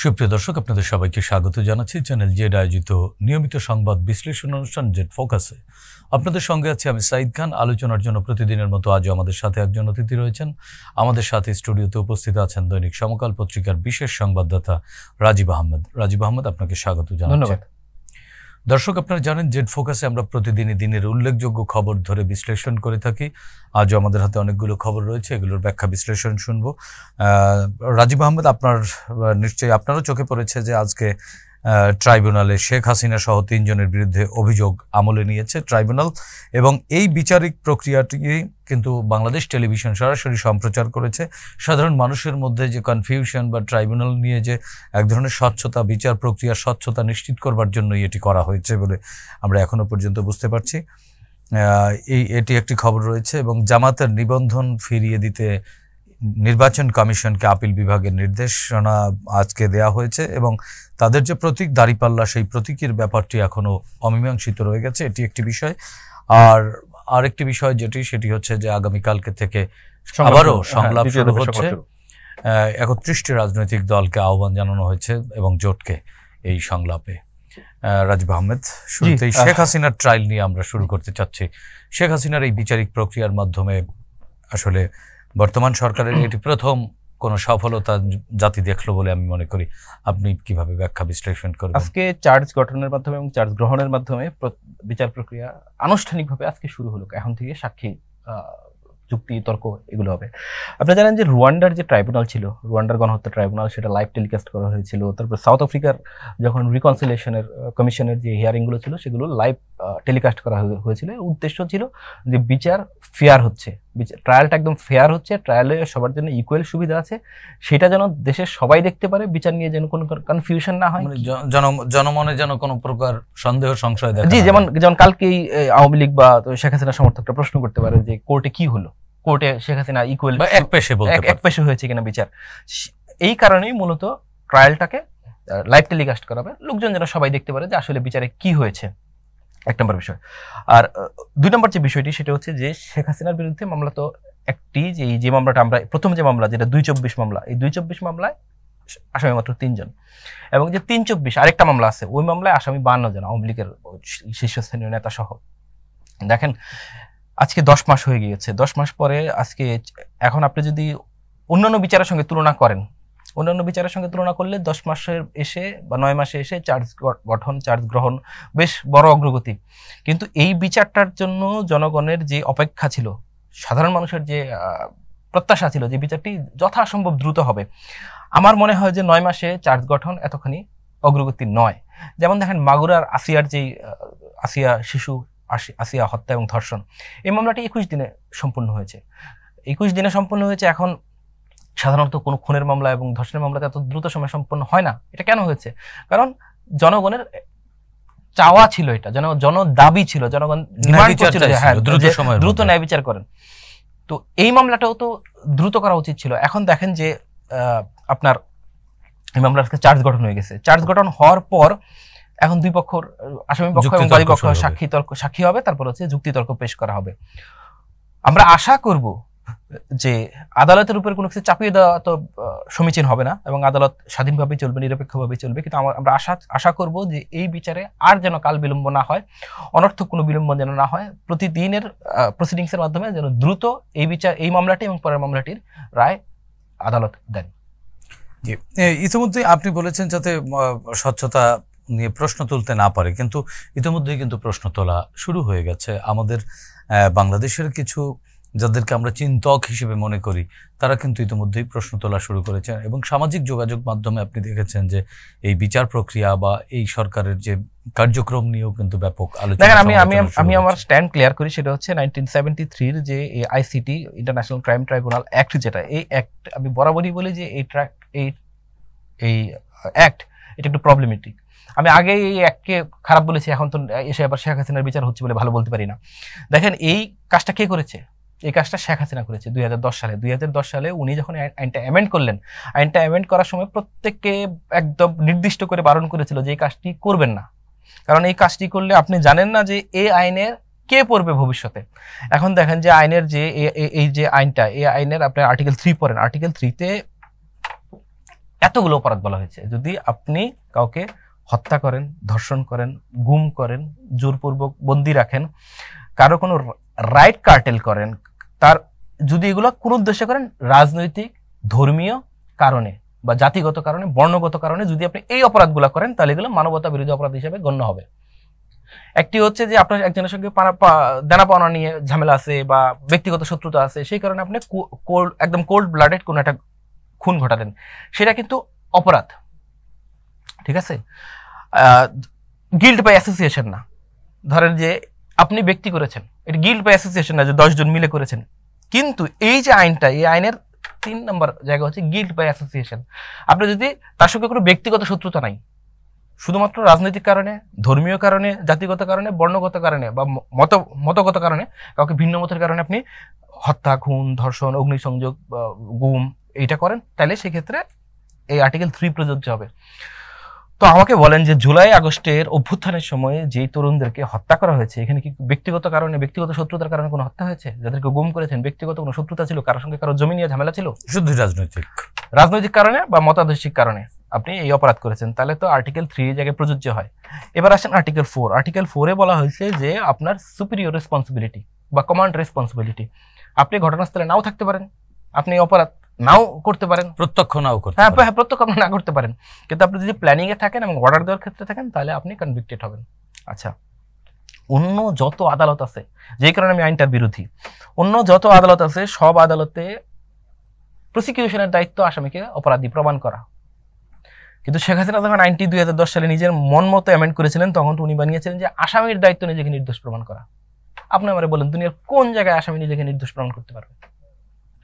সুপ্রিয় দর্শক, আপনাদের সবাইকে স্বাগত জানাচ্ছি চ্যানেল জেড আয়োজিত নিয়মিত সংবাদ বিশ্লেষণ অনুষ্ঠান জেড ফোকাসে। আপনাদের সঙ্গে আছি আমি সাইদ খান। আলোচনার জন্য প্রতিদিনের মতো আজও আমাদের সাথে একজন অতিথি রয়েছেন। আমাদের সাথে স্টুডিওতে উপস্থিত আছেন দৈনিক সমকাল পত্রিকার বিশেষ সংবাদদাতা রাজীব আহমেদ। রাজীব আহমেদ, আপনাকে স্বাগত জানাচ্ছি। দর্শক, আপনারা জানেন জেড ফোকাসে আমরা প্রতিদিনই দিনের উল্লেখযোগ্য খবর ধরে বিশ্লেষণ করে থাকি। আজও আমাদের হাতে অনেকগুলো খবর রয়েছে, এগুলোর ব্যাখ্যা বিশ্লেষণ শুনবো। রাজীব আহমেদ, নিশ্চয়ই আপনারও চোখে পড়েছে যে আজকে ট্রাইব্যুনালে শেখ হাসিনা সহ 3 জনের বিরুদ্ধে অভিযোগ আমলে নিয়েছে ট্রাইব্যুনাল, এবং এই বিচারিক প্রক্রিয়াটি কিন্তু বাংলাদেশ টেলিভিশন সরাসরি সম্প্রচার করেছে। সাধারণ মানুষের মধ্যে যে কনফিউশন বা ট্রাইব্যুনাল নিয়ে যে এক ধরনের স্বচ্ছতা, বিচার প্রক্রিয়ার স্বচ্ছতা নিশ্চিত করবার জন্যই এটি করা হয়েছে বলে আমরা এখনো পর্যন্ত বুঝতে পারছি। এটি একটি খবর রয়েছে। এবং জামাতের নিবন্ধন ফিরিয়ে দিতে নির্বাচন কমিশনকে আপিল বিভাগের নির্দেশনা আজকে দেয়া হয়েছে, এবং তাদের যে প্রতীক দাঁড়িপাল্লা, সেই প্রতীকের ব্যাপারটি এখনো অমীমাংসিত রয়ে গেছে। এটি একটি বিষয়। আর আরেকটি বিষয় সেটি হচ্ছে যে আগামীকালকে থেকে আবারও সংলাপ শুরু হচ্ছে। 31টি রাজনৈতিক দলকে আহ্বান জানানো হয়েছে এবং জোটকে এই সংলাপে। রাজীব আহমেদ, শুরুতেই শেখ হাসিনার ট্রায়াল নিয়ে আমরা শুরু করতে চাচ্ছি। শেখ হাসিনার এই বিচারিক প্রক্রিয়ার মাধ্যমে আসলে বর্তমান সরকারের এটি প্রথম কোনো সফলতা জাতি দেখলো বলে আমি মনে করি। আপনি কিভাবে ব্যাখ্যা বিশ্লেষণ করবেন? আজকে চার্জ গঠনের মাধ্যমে এবং চার্জ গ্রহণের মাধ্যমে বিচার প্রক্রিয়া আনুষ্ঠানিকভাবে আজকে শুরু হলো। এখন থেকে সাক্ষী, যুক্তি, তর্ক এগুলো হবে। আপনারা জানেন যে রুয়ান্ডার যে ট্রাইব্যুনাল ছিল, রুয়ান্ডার গণহত্যা ট্রাইব্যুনাল, সেটা লাইভ টেলিকাস্ট করা হয়েছিল। তারপর সাউথ আফ্রিকার যখন রিকনসিলিয়েশনের কমিশনের যে হিয়ারিংগুলো ছিল সেগুলো লাইভ টেলিকাস্ট করা হয়েছিল। উদ্দেশ্য ছিল যে বিচার ফেয়ার হচ্ছে, ট্রায়ালটা একদম ফেয়ার হচ্ছে, ট্রায়ালে সবার জন্য ইকুয়াল সুবিধা আছে, সেটা যেন দেশের সবাই দেখতে পারে, বিচার নিয়ে যেন কোনো কনফিউশন না হয়, জনমনে যেন কোনো প্রকার সন্দেহ সংশয় দেখা। জি, যেমন কালকেই আওয়ামী লীগ বা শেখ হাসিনা সমর্থকরা প্রশ্ন করতে পারে যে কোর্টে কি হলো, কোর্টে শেখ হাসিনা ইকুয়াল এক পেশে হয়েছে কিনা বিচার। এই কারণেই মূলত ট্রায়ালটাকে লাইভ টেলিকাস্ট করা হবে, লোকজন যেন সবাই দেখতে পারে যে আসলে বিচারে কি হয়েছে। 1 নম্বর বিষয়। আর 2 নম্বর যে বিষয়টি সেটা হচ্ছে যে শেখ হাসিনার বিরুদ্ধে মামলা তো একটি, যে মামলাটা আমরা প্রথম যে মামলা, যেটা 224 মামলা, এই 224 মামলায় আসামি মাত্র 3 জন, এবং যে 324 আরেকটা মামলা আছে, ওই মামলায় আসামি 52 জন, আওয়ামী লীগের শীর্ষস্থানীয় নেতা সহ। দেখেন, আজকে 10 মাস হয়ে গিয়েছে। 10 মাস পরে আজকে, এখন আপনি যদি অন্যান্য বিচারের সঙ্গে তুলনা করেন, অন্যান্য বিচারের সঙ্গে তুলনা করলে 10 মাসের এসে বা 9 মাসে এসে চার্জ গঠন, চার্জ গ্রহণ বেশ বড় অগ্রগতি। কিন্তু এই বিচারটার জন্য জনগণের যে অপেক্ষা ছিল, সাধারণ মানুষের যে প্রত্যাশা ছিল যে বিচারটি যথাসম্ভব দ্রুত হবে, আমার মনে হয় যে 9 মাসে চার্জ গঠন এতখানি অগ্রগতি নয়। যেমন দেখেন, মাগুরার আসিয়ার যেই আসিয়া হত্যা এবং ধর্ষণ, এই মামলাটি 21 দিনে সম্পূর্ণ হয়েছে। 21 দিনে সম্পূর্ণ হয়েছে। এখন সাধারণত কোনো খুনের মামলা এবং ধর্ষণের মামলাতে এত দ্রুত সময় সম্পন্ন হয় না। এটা কেন হয়েছে? কারণ জনগণের চাওয়া ছিল, এটা জন দাবি ছিল, জনগণ ডিমান্ড করছিল যে হ্যাঁ, দ্রুত ন্যায় বিচার করেন। তো এই মামলাটাও তো দ্রুত করা উচিত ছিল। এখন দেখেন যে আপনার এই মামলার চার্জ গঠন হয়ে গেছে। চার্জ গঠন হওয়ার পর এখন দুই পক্ষর, আসামি পক্ষ এবং বাদী পক্ষ সাক্ষী হবে, তারপর হচ্ছে যুক্তিতর্ক পেশ করা হবে। আমরা আশা করব যে আদালতের উপর কোনো কিছু চাপিয়ে দেওয়া তো সমীচীন হবে না, এবং আদালত স্বাধীনভাবে চলবে, নিরপেক্ষভাবে চলবে। কিন্তু আমরা আশা করব যে এই বিচারে আর যেন কাল বিলম্ব না হয়, অনর্থক কোনো বিলম্ব যেন না হয়, প্রতিদিনের প্রসিডিংস এর মাধ্যমে যেন দ্রুত এই মামলাটি এবং পরের মামলাটির রায় আদালত দেন। ইতিমধ্যে আপনি বলেছেন যাতে স্বচ্ছতা নিয়ে প্রশ্ন তুলতে না পারে, কিন্তু ইতিমধ্যেই কিন্তু প্রশ্ন তোলা শুরু হয়ে গেছে। আমাদের বাংলাদেশের কিছু, যাদেরকে আমরা চিন্তক হিসেবে মনে করি, তারা কিন্তু ইতিমধ্যেই প্রশ্ন তোলা শুরু করেছেন, এবং সামাজিক যোগাযোগ মাধ্যমে আপনি দেখেছেন যে এই বিচার প্রক্রিয়া বা এই সরকারের যে কার্যক্রম নিয়েও কিন্তু ব্যাপক আলোচনা। আমি আমার স্ট্যান্ড ক্লিয়ার করি, সেটা হচ্ছে 1973 যে ICT, international crime tribunal act, যেটা এই অ্যাক্ট, আমি বরাবরই বলি যে এই অ্যাক্ট এটা একটু প্রবলেমেটিক। আমি আগে এই অ্যাক্টকে খারাপ বলেছি, এখন তো এসে আবার শেখ হাসিনার বিচার হচ্ছে বলে ভালো বলতে পারি না। দেখেন, এই কাজটা কে করেছে? এই কাজটা শেখ হাসিনা করেছে 2010 সালে। 2010 সালে উনি যখন আইনটা অ্যামেন্ড করলেন, আইনটা অ্যামেন্ড করার সময় প্রত্যেককে একদম নির্দিষ্ট করে বারণ করেছিল যে এই কাজটি করবেন না, কারণ এই কাজটি করলে আপনি জানেন না যে এই আইনের কে পড়বে ভবিষ্যতে। এখন দেখেন যে আইনের যে এই যে আইনটা, এই আইনের আপনার আর্টিকেল 3 পড়েন, আর্টিকেল 3-তে এতগুলো অপরাধ বলা হয়েছে। যদি আপনি কাউকে হত্যা করেন, ধর্ষণ করেন, গুম করেন, জোরপূর্বক বন্দি রাখেন, কারো কোনো রাইট কার্টেল করেন, তার যদি এগুলো কোন উদ্দেশ্যে করেন, রাজনৈতিক, ধর্মীয় কারণে বা জাতিগত কারণে, বর্ণগত কারণে যদি আপনি এই অপরাধগুলো করেন, তাহলে এগুলো মানবতা বিরোধী অপরাধ হিসেবে গণ্য হবে। একটি হচ্ছে যে আপনার একজনের সঙ্গে দেনা পাওনা নিয়ে ঝামেলা আছে বা ব্যক্তিগত শত্রুতা আছে, সেই কারণে আপনি একদম কোল্ড ব্লাডেড কোন একটা খুন ঘটালেন, সেটা কিন্তু অপরাধ, ঠিক আছে? গিল্ট বাই অ্যাসোসিয়েশন না। ধরেন যে আপনি ব্যক্তি করেছেন, এটা গিল্ট বাই অ্যাসোসিয়েশন না যে 10 জন মিলে করেছেন। কিন্তু এই যে আইনটা, এই আইনের 3 নম্বর জায়গা হচ্ছে গিল্ট বাই অ্যাসোসিয়েশন। আপনি যদি তার সঙ্গে কোনো ব্যক্তিগত শত্রুতা নাই, শুধুমাত্র রাজনৈতিক কারণে, ধর্মীয় কারণে, জাতিগত কারণে, বর্ণগত কারণে বা মতগত কারণে, কাউকে ভিন্ন মতের কারণে আপনি হত্যা, খুন, ধর্ষণ, অগ্নিসংযোগ, গুম এইটা করেন, তাহলে সেক্ষেত্রে এই আর্টিকেল 3 প্রযোজ্য হবে। তো আমাকে বলেন যে জুলাই আগস্টের অভ্যুত্থানের সময় যে তরুণদেরকে হত্যা করা হয়েছে, এখানে কি ব্যক্তিগত কারণে, ব্যক্তিগত শত্রুতার কারণে কোনো হত্যা হয়েছে? যাদেরকে গুম করেছেন ব্যক্তিগত কোনো শত্রুতা ছিল, কারোর সঙ্গে কারো জমি নিয়ে ঝামেলা ছিল? শুধু রাজনৈতিক কারণে বা মতাদর্শিক কারণে আপনি এই অপরাধ করেছেন, তাহলে তো আর্টিকেল 3 জায়গায় প্রযোজ্য হয়। এবার আসেন আর্টিকেল 4। আর্টিকেল 4-এ বলা হয়েছে যে আপনার সুপিরিয়র রেসপন্সিবিলিটি বা কমান্ড রেসপন্সিবিলিটি। আপনি ঘটনাস্থলে নাও থাকতে পারেন, আপনি অপরাধ নাও করতে পারেন, প্রত্যক্ষ নাও করতে হ্যাঁ, প্রত্যক্ষ আপনি না করতে পারেন, কিন্তু আপনি যদি প্ল্যানিং এ থাকেন এবং অর্ডার দেওয়ার ক্ষেত্রে থাকেন, তাহলে আপনি কনভিক্টেড হবেন। আচ্ছা, অন্য যত আদালত আছে, যেই কারণে আমি আইনটার বিরোধী, অন্য যত আদালত আছে সব আদালতে প্রসিকিউশনের দায়িত্ব আসামিকে অপরাধী প্রমাণ করা। কিন্তু শেখ হাসিনা যখন আইনটি 2010 সালে নিজের মন মতো অ্যামেন্ড করেছিলেন, তখন উনি বানিয়েছিলেন যে আসামির দায়িত্ব নিজেকে নির্দোষ প্রমাণ করা। আপনি আমারে বলেন, দুনিয়ার কোন জায়গায় আসামি নিজেকে নির্দোষ প্রমাণ করতে পারবে?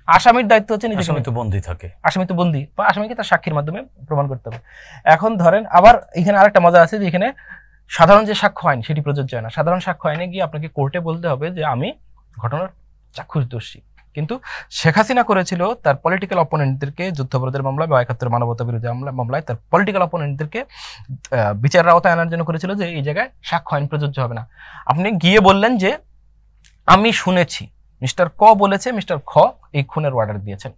আসামির দায়িত্ব হচ্ছে নিজেকে, আসামি তো বন্দী থাকে, আসামি তো বন্দী, বা আসামিকে তার সাক্ষীর মাধ্যমে প্রমাণ করতে হবে। এখন ধরেন আবার এখানে আরেকটা মজা আছে যে এখানে সাধারণ যে সাক্ষ্য আইন সেটি প্রযোজ্য হয় না। সাধারণ সাক্ষ্য আইনে গিয়ে আপনাকে কোর্টে বলতে হবে যে আমি ঘটনার চাক্ষুষদর্শী। কিন্তু শেখ হাসিনা করেছিল তার পলিটিক্যাল অপোনেন্টদেরকে, যুদ্ধাপরাধের মামলা বা 71 মানবতা বিরোধী মামলায় তার পলিটিক্যাল অপোনেন্টদেরকে বিচারের আওতায় আনার জন্য করেছিল যে এই জায়গায় সাক্ষ্য আইন প্রযোজ্য হবে না। আপনি গিয়ে বললেন যে আমি শুনেছি মিস্টার ক বলেছে মিস্টার খ এই খুনের অর্ডার দিয়েছেন।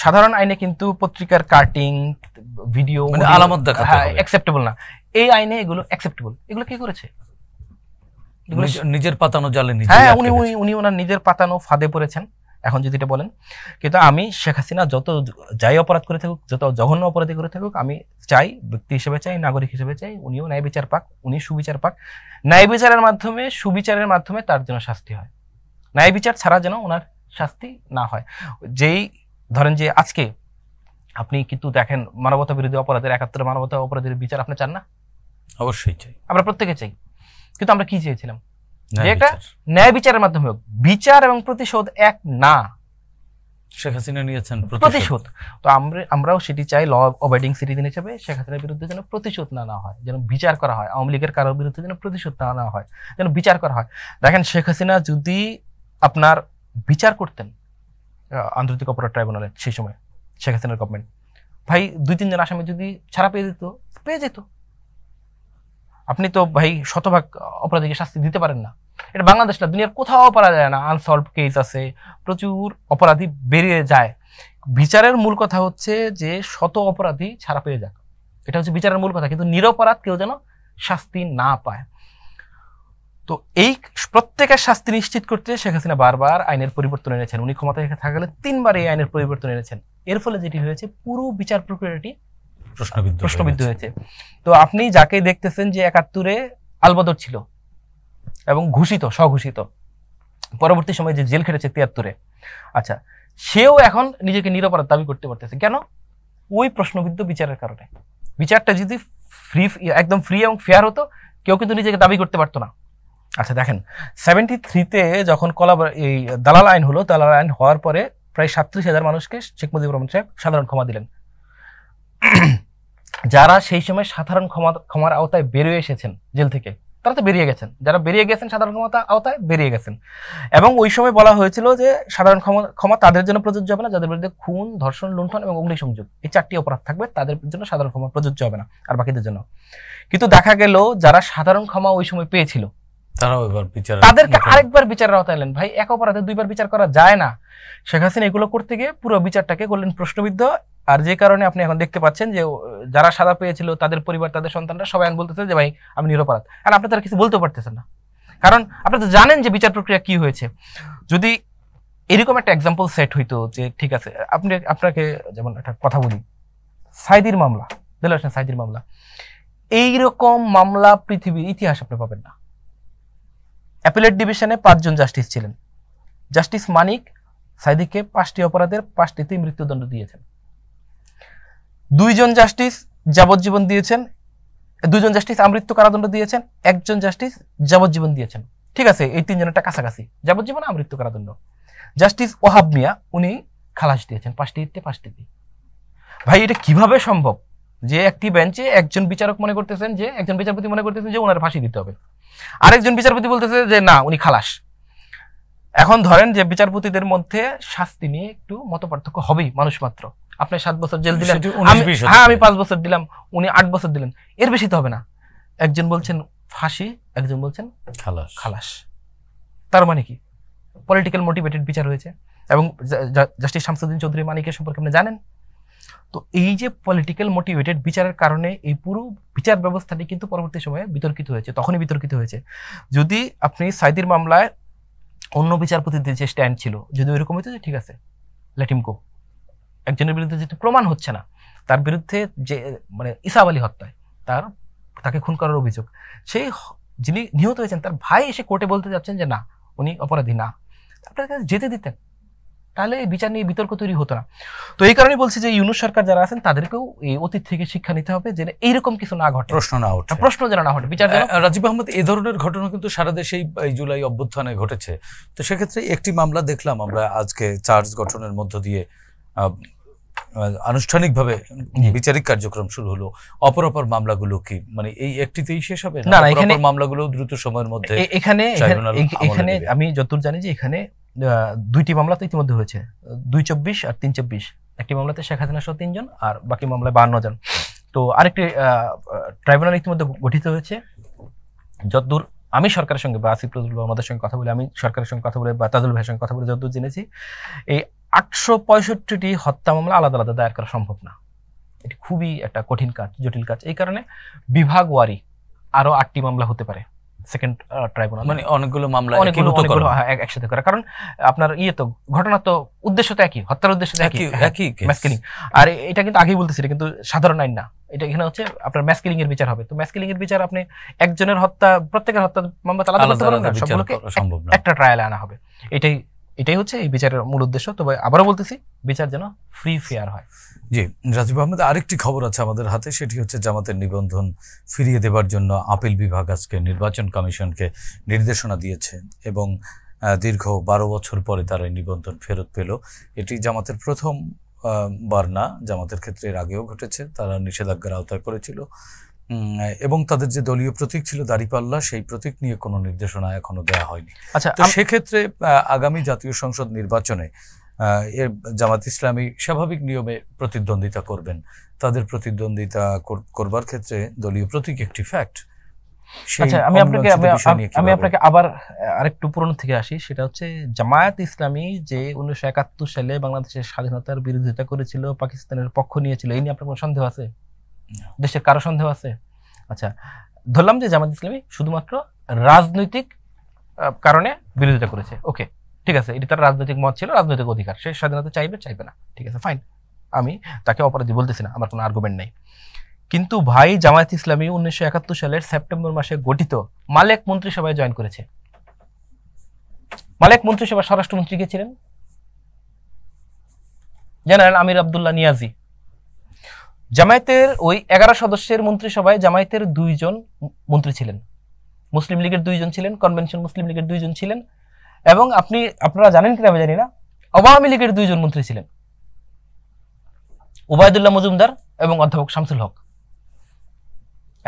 সাধারণ আইনে কিন্তু পত্রিকার কাটিং, ভিডিও, আলামত দেখাতে হবে, অ্যাকসেপ্টেবল না। এই আইনে এগুলো অ্যাকসেপ্টেবল। এগুলো কি করেছে? নিজের পাতানো জালে নিজে, হ্যাঁ, উনি ওনার নিজের পাতানো ফাঁদে পড়েছেন, এখন যদি এটা বলেন। কিন্তু আমি শেখ হাসিনা যত যাই অপরাধ করে থাকুক, যত জঘন্য অপরাধী করে থাকুক, আমি চাই, ব্যক্তি হিসেবে চাই, নাগরিক হিসেবে চাই, উনিও ন্যায় বিচার পাক, উনি সুবিচার পাক। ন্যায় বিচারের মাধ্যমে, সুবিচারের মাধ্যমে তার যেন শাস্তি হয়, ন্যায় বিচার ছাড়া যেন ওনার শাস্তি না হয়। যেই ধরেন যে আজকে আপনি কিন্তু দেখেন মানবতা বিরোধী অপরাধের, 71 মানবতা অপরাধের বিচার আপনি চান না? অবশ্যই চাই, আমরা প্রত্যেকে চাই। কিন্তু আমরা কি চেয়েছিলাম? যে একটা ন্যায় বিচারের মাধ্যমে হোক। বিচার এবং প্রতিশোধ এক না। শেখ হাসিনা নিয়েছেন প্রতিশোধ, তো আমরাও সেটি চাই। ল অ্যাবাইডিং সিটিজেন হিসেবে শেখ হাসিনার বিরুদ্ধে যেন প্রতিশোধ না হয়, যেন বিচার করা হয়। আওয়ামী লীগের কারোর বিরুদ্ধে যেন প্রতিশোধ না হয়, যেন বিচার করা হয়। দেখেন শেখ হাসিনা যদি আপনার বিচার করতেন আন্তর্জাতিক অপরাধ ট্রাইব্যুনালে, সেই সময় শেখ হাসিনার গভর্নমেন্ট, ভাই 2-3 জন আসামি যদি ছাড়া পেয়ে যেত। আপনি তো ভাই শতভাগ অপরাধীকে শাস্তি দিতে পারেন না। এটা বাংলাদেশ না, দুনিয়ার কোথাও পারা যায় না। আনসলভড কেস আছে, প্রচুর অপরাধী বেরিয়ে যায়। বিচারের মূল কথা হচ্ছে যে শত অপরাধী ছাড়া পেয়ে যাক, এটা হচ্ছে বিচারের মূল কথা। কিন্তু নিরপরাধ কেউ যেন শাস্তি না পায়। তো এই প্রত্যেকের শাস্তি নিশ্চিত করতে শেখ হাসিনা বারবার আইনের পরিবর্তন এনেছেন। উনি ক্ষমতায় থাকলে 3 বার এই আইনের পরিবর্তন এনেছেন। এর ফলে যেটি হয়েছে, পুরো বিচার প্রক্রিয়াটি প্রশ্নবিদ্ধ হয়েছে। তো আপনি যাকে দেখতেছেন যে 71-এ আলবদর ছিল এবং স্বঘোষিত, পরবর্তী সময়ে যে জেল খেটেছে 73-এ, আচ্ছা, সেও এখন নিজেকে নিরপরাধ দাবি করতে পারতেছে। কেন? ওই প্রশ্নবিদ্ধ বিচারের কারণে। বিচারটা যদি একদম ফ্রি এবং ফেয়ার হতো, কেউ কিন্তু নিজেকে দাবি করতে পারতো না। আচ্ছা দেখেন, 73-তে যখন এই দালাল আইন হলো, দালাল আইন হওয়ার পরে প্রায় 37,000 মানুষকে শেখ মুজিবুর রহমান সাহেব সাধারণ ক্ষমা দিলেন। যারা সেই সময় সাধারণ ক্ষমার আওতায় বেরিয়ে এসেছেন জেল থেকে, তারা তো বেরিয়ে গেছেন। যারা বেরিয়ে গেছেন সাধারণ ক্ষমতা আওতায় বেরিয়ে গেছেন। এবং ওই সময় বলা হয়েছিল যে সাধারণ ক্ষমা তাদের জন্য প্রযোজ্য হবে না যাদের বিরুদ্ধে খুন, ধর্ষণ, লুণ্ঠন এবং অগ্নিসংযোগ, এই 4টি অপরাধ থাকবে, তাদের জন্য সাধারণ ক্ষমা প্রযোজ্য হবে না, আর বাকিদের জন্য। কিন্তু দেখা গেল যারা সাধারণ ক্ষমা ওই সময় পেয়েছিল, তাদেরকে আরেকবার বিচারের আওতায় এলেন। ভাই, এক অপরাধে 2 বার বিচার করা যায় না। শেখ হাসিনা এগুলো করতে গিয়ে পুরো বিচারটাকে করলেন প্রশ্নবিদ্ধ আর যে কারণে আপনি এখন দেখতে পাচ্ছেন যে যারা সাজা পেয়েছিল তাদের পরিবার, তাদের সন্তানরা সবাই বলতেছে যে ভাই আমি নিরপরাধ, আর আপনি তারা কিছু বলতেও পারতেছেন না, কারণ আপনি তো জানেন যে বিচার প্রক্রিয়া কি হয়েছে। যদি এরকম একটা এক্সাম্পল সেট হইতো যে ঠিক আছে, আপনাকে যেমন একটা কথা বলি, সাইদির মামলা, দেলোয়ার হোসেন সাইদির মামলা, এইরকম মামলা পৃথিবীর ইতিহাস আপনি পাবেন না। অ্যাপিলেট ডিভিশনে 5 জন জাস্টিস ছিলেন। জাস্টিস মানিক সাইদিকে 5টি অপরাধের 5টিতেই মৃত্যুদণ্ড দিয়েছেন। 2 জন জাস্টিস যাবজ্জীবন দিয়েছেন, 2 জন জাস্টিস আমৃত্যু কারাদণ্ড দিয়েছেন, 1 জন জাস্টিস যাবজ্জীবন দিয়েছেন। ঠিক আছে, এই 3 জনেরটা কাছাকাছি, যাবজ্জীবন আমৃত্যু কারাদণ্ড। জাস্টিস ওহাব মিয়া উনি খালাস দিয়েছেন 5টিতে 5টিতে। ভাই এটা কিভাবে সম্ভব যে একটি বেঞ্চে একজন বিচারক মনে করতেছেন যে, একজন বিচারপতি মনে করতেছেন যে ওনার ফাঁসি দিতে হবে, আরেকজন বিচারপতি বলতেছে যে না উনি খালাস। এখন ধরেন যে বিচারপতিদের মধ্যে শাস্তি নিয়ে একটু মতপার্থক্য হবেই, মানুষ মাত্র। আপনি 7 বছর জেল দিলেন, হ্যাঁ আমি 5 বছর দিলাম, উনি 8 বছর দিলেন, এর বেশি তো হবে না। একজন বলছেন ফাঁসি, একজন বলছেন খালাস। তার মানে কি পলিটিক্যাল মোটিভেটেড বিচার হয়েছে। এবং জাস্টিস শামসুদ্দিন চৌধুরী মানিকের সম্পর্কে আপনি জানেন তো, এই যে পলিটিক্যাল মোটিভেটেড বিচারের কারণে এই পুরো বিচার ব্যবস্থাটি কিন্তু পরবর্তী সময়ে বিতর্কিত হয়েছে। তখনই বিতর্কিত হয়েছে যদি আপনি সাইদির মামলায় অন্য বিচারপতিদের যে স্ট্যান্ড ছিল যদি ওইরকম হইতো যে ঠিক আছে লেট হিম গো, একজনের বিরুদ্ধে যেহেতু প্রমাণ হচ্ছে না, তার বিরুদ্ধে যে মানে ইসাব আলী হত্যায় তাকে খুন করার অভিযোগ, সেই যিনি নিহত হয়েছেন তার ভাই এসে কোর্টে বলতে যাচ্ছেন যে না উনি অপরাধী না, আপনার কাছে যেতে দিতেন, তাহলে এই বিচার নিয়ে বিতর্ক তৈরি হতো না। তো এই কারণে বলছি যে ইউনূস সরকার যারা আছেন তাদেরকেও এই অতীত থেকে শিক্ষা নিতে হবে যে এইরকম কিছু না ঘটে, প্রশ্ন যেন না ঘটে বিচার। রাজীব আহমেদ, এই ধরনের ঘটনা কিন্তু সারা দেশে এই জুলাই অভ্যুত্থানে ঘটেছে। তো সেক্ষেত্রে একটি মামলা দেখলাম আমরা আজকে চার্জ গঠনের মধ্য দিয়ে আনুষ্ঠানিকভাবে বিচারিক কার্যক্রম শুরু হলো। অপর মামলাগুলো কি মানে এই একটিতেই শেষ হবে না? এখানে মামলাগুলো দ্রুত সময়ের মধ্যে এখানে আমি যতদূর জানি যে এখানে 2টি মামলা তো ইতিমধ্যে হয়েছে, 224 আর 324। একটি মামলাতে শেখ হাসিনা সহ 3 জন, আর বাকি মামলায় 52 জন। তো আরেকটি ট্রাইব্যুনাল ইতিমধ্যে গঠিত হয়েছে। যতদূর আমি সরকারের সঙ্গে বা আসিফ নজরুল আমাদের সঙ্গে কথা বলে, আমি সরকারের সঙ্গে কথা বলে বা তাজুল ভাইয়ের সঙ্গে কথা বলে যতদূর জেনেছি, এই 865টি হত্যা মামলা আলাদা আলাদা দায়ের করা সম্ভব না। এটি খুবই একটা কঠিন কাজ, জটিল কাজ। এই কারণে বিভাগ ওয়ারি আরো 8টি মামলা হতে পারে সেকেন্ড ট্রাইব্যুনাল, মানে অনেকগুলো মামলা একসাথে করা। কারণ আপনার তো ঘটনা তো উদ্দেশ্য তো একই, হত্যার উদ্দেশ্য তো একই, ম্যাস কিলিং। আর এটা কিন্তু আগেই বলতেছি, এটা কিন্তু সাধারণ আইন না, এটা এখানে হচ্ছে আপনার ম্যাস কিলিং এর বিচার হবে। তো ম্যাস কিলিং এর বিচার আপনি একজনের হত্যা, প্রত্যেকের হত্যা মামলা আলাদা করতে পারবেন না, সবগুলোকে একটা ট্রায়ালে আনা হবে। এটাই হচ্ছে এই বিচারের মূল উদ্দেশ্য। তবে আবারও বলতেছি, বিচার যেন ফ্রি ফেয়ার হয়। জি রাজীব আহমেদ, আরেকটি খবর আছে আমাদের হাতে, সেটি হচ্ছে জামাতের নিবন্ধন ফিরিয়ে দেবার জন্য আপিল বিভাগ আজকে নির্বাচন কমিশনকে নির্দেশনা দিয়েছে এবং দীর্ঘ 12 বছর পরে তারা এই নিবন্ধন ফেরত পেল। এটি জামাতের প্রথম বার না, জামাতের ক্ষেত্রে এর আগেও ঘটেছে, তারা নিষেধাজ্ঞার আওতায় পড়েছিল এবং তাদের যে দলীয় প্রতীক ছিল দাঁড়িপাল্লা, সেই প্রতীক নিয়ে কোনো নির্দেশনা এখনো দেওয়া হয়নি। আচ্ছা, তো সেক্ষেত্রে আগামী জাতীয় সংসদ নির্বাচনে জামাত ইসলামী স্বাভাবিক নিয়মে প্রতিদ্বন্দ্বিতা করবেন। তাদের প্রতিদ্বন্দ্বিতা করবার ক্ষেত্রে দলীয় প্রতীক একটি ফ্যাক্ট। আমি আপনাকে আবার আরেকটু পুরনো থেকে আসি, সেটা হচ্ছে জামায়াত ইসলামী যে 1971 সালে বাংলাদেশের স্বাধীনতার বিরোধিতা করেছিল, পাকিস্তানের পক্ষ নিয়েছিল, এই নিয়ে আপনার কোনো সন্দেহ আছে? দেশের কারো সন্দেহ আছে? আচ্ছা, ধরলাম যে জামাত ইসলামী শুধুমাত্র রাজনৈতিক কারণে বিরোধিতা করেছে, ওকে ঠিক আছে, এটি তার রাজনৈতিক মত ছিল, রাজনৈতিক অধিকার, সে স্বাধীনতা চাইবে না, ঠিক আছে ফাইন, আমি তাকে অপরাধী বলতেছি না, আমার কোনো আর্গুমেন্ট নাই। কিন্তু ভাই জামায়াত ইসলামী 1971 সালের সেপ্টেম্বর মাসে গঠিত মালেক মন্ত্রিসভায় জয়েন করেছে। মালেক মন্ত্রিসভার স্বরাষ্ট্রমন্ত্রী কে ছিলেন? জেনারেল আমির আব্দুল্লাহ নিয়াজি। জামায়াতের ওই 11 সদস্যের মন্ত্রিসভায় জামায়াতের 2 জন মন্ত্রী ছিলেন, মুসলিম লীগের 2 জন ছিলেন, কনভেনশন মুসলিম লীগের 2 জন ছিলেন, এবং আপনারা জানেন কিনা আমি জানি না, আওয়ামী লীগের 2 জন মন্ত্রী ছিলেন, ওবায়দুল্লাহ মজুমদার এবং অধ্যাপক শামসুল হক।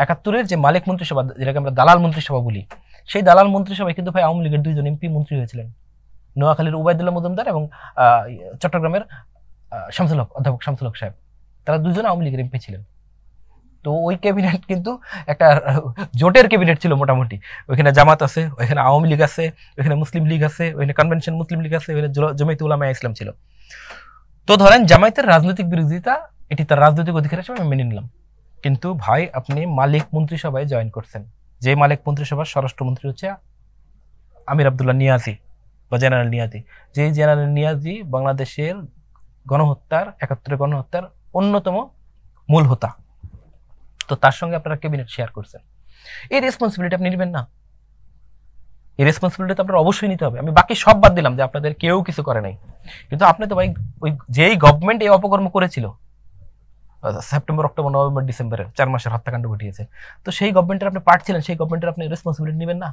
71-এর যে মালিক মন্ত্রিসভা, যেটাকে আমরা দালাল মন্ত্রিসভা বলি, সেই দালাল মন্ত্রিসভায় কিন্তু ভাই আওয়ামী লীগের 2 জন এমপি মন্ত্রী হয়েছিলেন, নোয়াখালীর ওবায়দুল্লাহ মজুমদার এবং চট্টগ্রামের শামসুল হক, অধ্যাপক শামসুল হক সাহেব, তারা 2 জন আওয়ামী লীগের এমপি ছিলেন। তো ওই ক্যাবিনেট কিন্তু একটা জোটের ক্যাবিনেট ছিল মোটামুটি। ওইখানে জামাত আছে, ওইখানে আওয়ামী লীগ আছে, ওইখানে মুসলিম লীগ আছে, ওইখানে কনভেনশন মুসলিম লীগ আছে, ওইখানে জমিয়তে উলামায়ে ইসলাম ছিল। তো ধরেন জামায়াতের রাজনৈতিক বিরোধিতা এটি তার রাজনৈতিক অধিকার হিসেবে আমি মেনে নিলাম, কিন্তু ভাই আপনি মালিক মন্ত্রিসভায় জয়েন করছেন, যে মালিক মন্ত্রিসভার স্বরাষ্ট্রমন্ত্রী হচ্ছে আমির আব্দুল্লাহ নিয়াজি বা জেনারেল নিয়াজি, যে জেনারেল নিয়াজি বাংলাদেশের গণহত্যার ৭১ গণহত্যার অন্যতম মূল হোতা। তো তার সঙ্গে আপনারা ক্যাবিনেট শেয়ার করছেন, এই রেসপন্সিবিলিটি আপনি নেবেন না? এই রেসপন্সিবিলিটি তো আপনার অবশ্যই নিতে হবে। আমি বাকি সব বাদ দিলাম যে আপনাদের কেউ কিছু করে নাই, কিন্তু আপনি তো ভাই ওই যেই গভর্নমেন্ট এই অপকর্ম করেছিল সেপ্টেম্বর, অক্টোবর, নভেম্বর, ডিসেম্বরের ৪ মাসের হত্যাকাণ্ড ঘটিয়েছে, তো সেই গভর্নমেন্টের আপনি পার্ট ছিলেন, সেই গভর্নমেন্টের আপনি রেসপন্সিবিলিটি নেবেন না?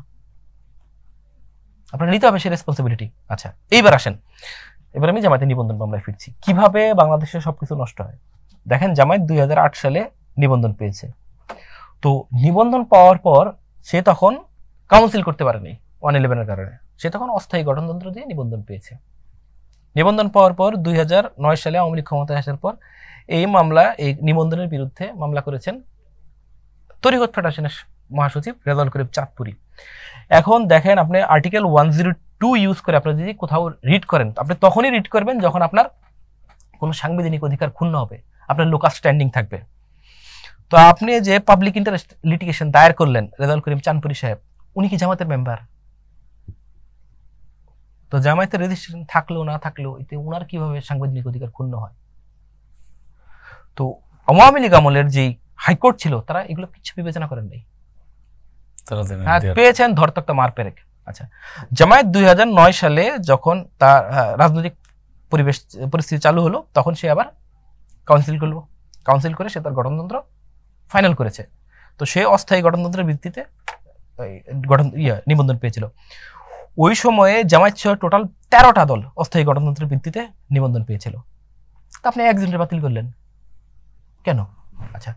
আপনার নিতে হবে সেই রেসপন্সিবিলিটি। আচ্ছা, এইবার আসেন, এবার আমি জামায়াতের নিবন্ধন মামলায় ফিরছি। কিভাবে বাংলাদেশে সবকিছু নষ্ট হয় দেখেন। জামায়াত ২০০৮ সালে নিবন্ধন পেয়েছে। তো নিবন্ধন পাওয়ার পর সে তখন কাউন্সিল করতে পারেনি 111-এর কারণে, সে তখন অস্থায়ী গঠনতন্ত্র দিয়ে নিবন্ধন পেয়েছে। নিবন্ধন পাওয়ার পর ২০০৯ সালে আওয়ামী লীগ ক্ষমতায় আসার পর এই মামলা, এই নিবন্ধনের বিরুদ্ধে মামলা করেছেন তরিকত ফেডারেশনের মহাসচিব রেজাউল করিম চাঁদপুরি। এখন দেখেন, আপনি আর্টিকেল 102 ইউজ করে আপনি যদি কোথাও রিড করেন, আপনি তখনই রিড করবেন যখন আপনার কোনো সাংবিধানিক অধিকার ক্ষুণ্ণ হবে, আপনার লোকাল স্ট্যান্ডিং থাকবে। তো আপনি যে পাবলিক ইন্টারেস্ট লিটিগেশন দায়ের করলেন রেজাউল করিম চাঁদপুরি সাহেব, উনি কি জামায়াতের মেম্বার? তো জামায়াতের রেজিস্ট্রেশন থাকলেও না থাকলেও এতে ওনার কিভাবে সাংবিধানিক অধিকার ক্ষুণ্ণ হয়? তো আওয়ামী লীগ আমলের যে হাইকোর্ট ছিল তারা এগুলো কিছু বিবেচনা করেন নাই, পেয়েছেন ধরতক্তা মার পেরেক। আচ্ছা, জামায়াত ২০০৯ সালে যখন তার রাজনৈতিক পরিস্থিতি চালু হলো, তখন সে আবার কাউন্সিল করলো, কাউন্সিল করে সে তার গঠনতন্ত্র ফাইনাল করেছে। তো সে অস্থায়ী গঠনতন্ত্রের ভিত্তিতে নিবন্ধন পেয়েছিল। ওই সময়ে জামায়াত সহ টোটাল ১৩টা দল অস্থায়ী গঠনতন্ত্রের ভিত্তিতে নিবন্ধন পেয়েছিল। তা আপনি একজনের বাতিল করলেন কেন? আচ্ছা,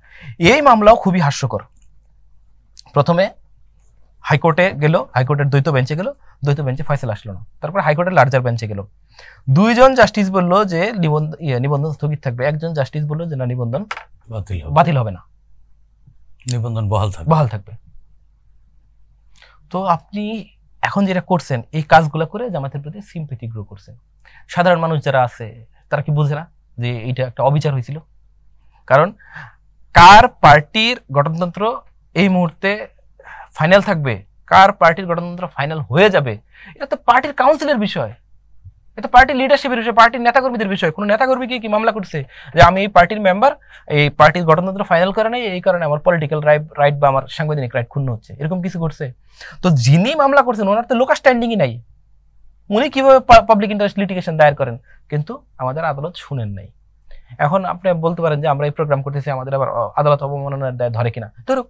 এই মামলাও খুবই হাস্যকর। প্রথমে হাইকোর্টে গেল, হাইকোর্টের দ্বৈত বেঞ্চে গেল, দ্বৈত বেঞ্চে ফয়সালা আসলো না। তারপর হাইকোর্টের লার্জার বেঞ্চে গেল, ২জন জাস্টিস বললো যে নিবন্ধন স্থগিত থাকবে, একজন জাস্টিস বললো যে না, নিবন্ধন বাতিল হবে না, নিবন্ধন বহাল থাকবে। তো আপনি এখন যেটা করছেন, এই কাজগুলো করে জামায়াতের প্রতি সিম্প্যাথি গ্রো করছেন। সাধারণ মানুষ যারা আছে তারা কি বুঝে না যে এটা একটা অবিচার হয়েছিল? কারণ কার পার্টির গঠনতন্ত্র এই মুহূর্তে ফাইনাল থাকবে, কার পার্টির গঠনতন্ত্র ফাইনাল হয়ে যাবে, এটা তো পার্টির কাউন্সিলের বিষয়, এটা পার্টির লিডারশিপের বিষয়, পার্টির নেতাকর্মীদের বিষয়। কোনো নেতাকর্মী কি মামলা করছে যে আমি এই পার্টির মেম্বার, এই পার্টির গঠনতন্ত্র ফাইনাল করে নাই, এই কারণে আমার পলিটিক্যাল রাইট বা আমার সাংবিধানিক রাইট ক্ষুণ্ণ হচ্ছে, এরকম কিছু করছে? তো যিনি মামলা করছেন ওনার তো লোকাল স্ট্যান্ডিংই নাই, উনি কিভাবে পাবলিক ইন্টারেস্ট লিটিগেশন দায়ের করেন? কিন্তু আমাদের আদালত শুনেন নাই। এখন আপনি বলতে পারেন যে আমরা এই প্রোগ্রাম করতেছি, আমাদের আবার আদালত অবমাননার দায় ধরে কিনা, ধরুক।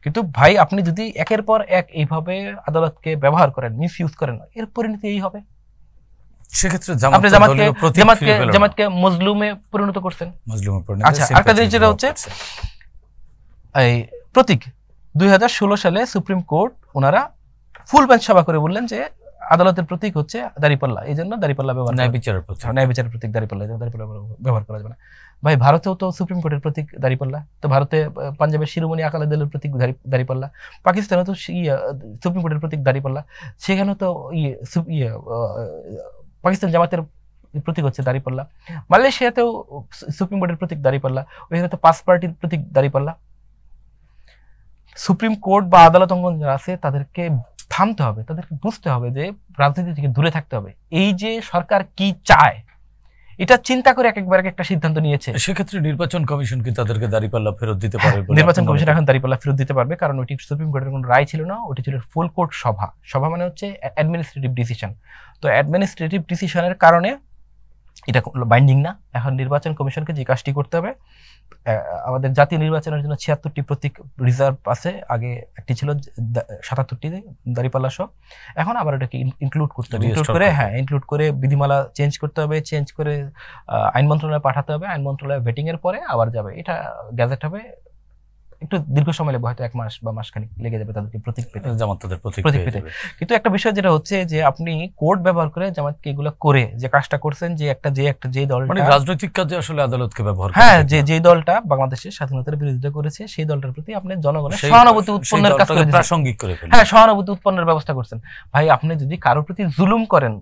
কিন্তু ভাই আপনি যদি একের পর এক এইভাবে আদালতকে ব্যবহার করেন, মিস ইউজ করেন, এর পরিণতি এই হবে। সেক্ষেত্রে জামাতকে মজলুমে পরিণত করছেন। আচ্ছা, একটা জিনিস যেটা হচ্ছে এই প্রতীক, ২০১৬ সালে সুপ্রিম কোর্ট ওনারা ফুল বেঞ্চ সভা করে বললেন যে আদালতের প্রতীক হচ্ছে দাঁড়িপাল্লা, এই জন্য দাঁড়িপাল্লা ব্যবহার, ন্যায় বিচারের প্রতীক দাঁড়িপাল্লা, দাঁড়িপাল্লা ব্যবহার করা যাবে না। ভাই ভারতেও তো সুপ্রিম কোর্টের প্রতীক দাঁড়িপাল্লা, তো ভারতে পাঞ্জাবের শিরোমণি আকালি দলের প্রতীক দাঁড়িপাল্লা, পাকিস্তানে তো সুপ্রিম কোর্টের প্রতীক দাঁড়িপাল্লা, সেখানে তো পাকিস্তান জামাতের প্রতীক হচ্ছে দাঁড়িপাল্লা, মালয়েশিয়াতেও সুপ্রিম কোর্টের প্রতীক দাঁড়িপাল্লা, ওইখানে তো 5 পার্টির প্রতীক দাঁড়িপাল্লা। সুপ্রিম কোর্ট বা আদালত অঙ্গন যারা আছে তাদেরকে থামতে হবে, তাদেরকে বুঝতে হবে যে রাজনীতি থেকে দূরে থাকতে হবে। এই যে সরকার কি চায় এটা চিন্তা করে একবার একটা সিদ্ধান্ত নিয়েছে। সেক্ষেত্রে নির্বাচন কমিশন কি তাদেরকে দাঁড়িপাল্লা ফেরত দিতে পারবে? নির্বাচন কমিশন এখন দাঁড়িপাল্লা ফেরত দিতে পারবে, কারণ ওইটি সুপ্রিম কোর্টের কোনো রায় ছিল না, ওটি ছিল ফুল কোর্ট সভা। সভা মানে হচ্ছে অ্যাডমিনিস্ট্রেটিভ ডিসিশন। তো অ্যাডমিনিস্ট্রেটিভ ডিসিশনের কারণে এটা বাইন্ডিং না। এখন নির্বাচন কমিশনকে যে কাজটি করতে হবে, আমাদের জাতীয় নির্বাচনের জন্য 76টি প্রতীক রিজার্ভ আছে, আগে একটি ছিল 77টি দাঁড়িপাল্লা সহ, এখন আবার এটাকে ইনক্লুড করতে হবে, ইনক্লুড করে বিধিমালা চেঞ্জ করতে হবে, চেঞ্জ করে আইন মন্ত্রণালয়ে পাঠাতে হবে, আইন মন্ত্রণালয়ে ভেটিং এর পরে আবার যাবে, এটা গ্যাজেট হবে। একটু দীর্ঘ সময় লাগবে, হয়তো 1 মাস বা মাসখানিক লেগে যাবে তাদেরকে প্রতীক পেতে, জামাতের প্রতীক পেতে। কিন্তু একটা বিষয় যেটা হচ্ছে যে আপনি কোর্ট ব্যবহার করে জামাতকে এগুলো করে যে কাজটা করছেন, যে দলটা মানে রাজনৈতিক কাজে আসলে আদালতকে ব্যবহার করে, হ্যাঁ, যে দলটা বাংলাদেশের স্বাধীনতার বিরোধিতা করেছে সেই দলটার প্রতি আপনি জনগণের সহানুভূতি উৎপন্নের কাজ করে প্রাসঙ্গিক করে ফেলেন। হ্যাঁ, সহানুভূতি উৎপন্নের ব্যবস্থা করছেন। ভাই আপনি যদি কারোর প্রতি জুলুম করেন,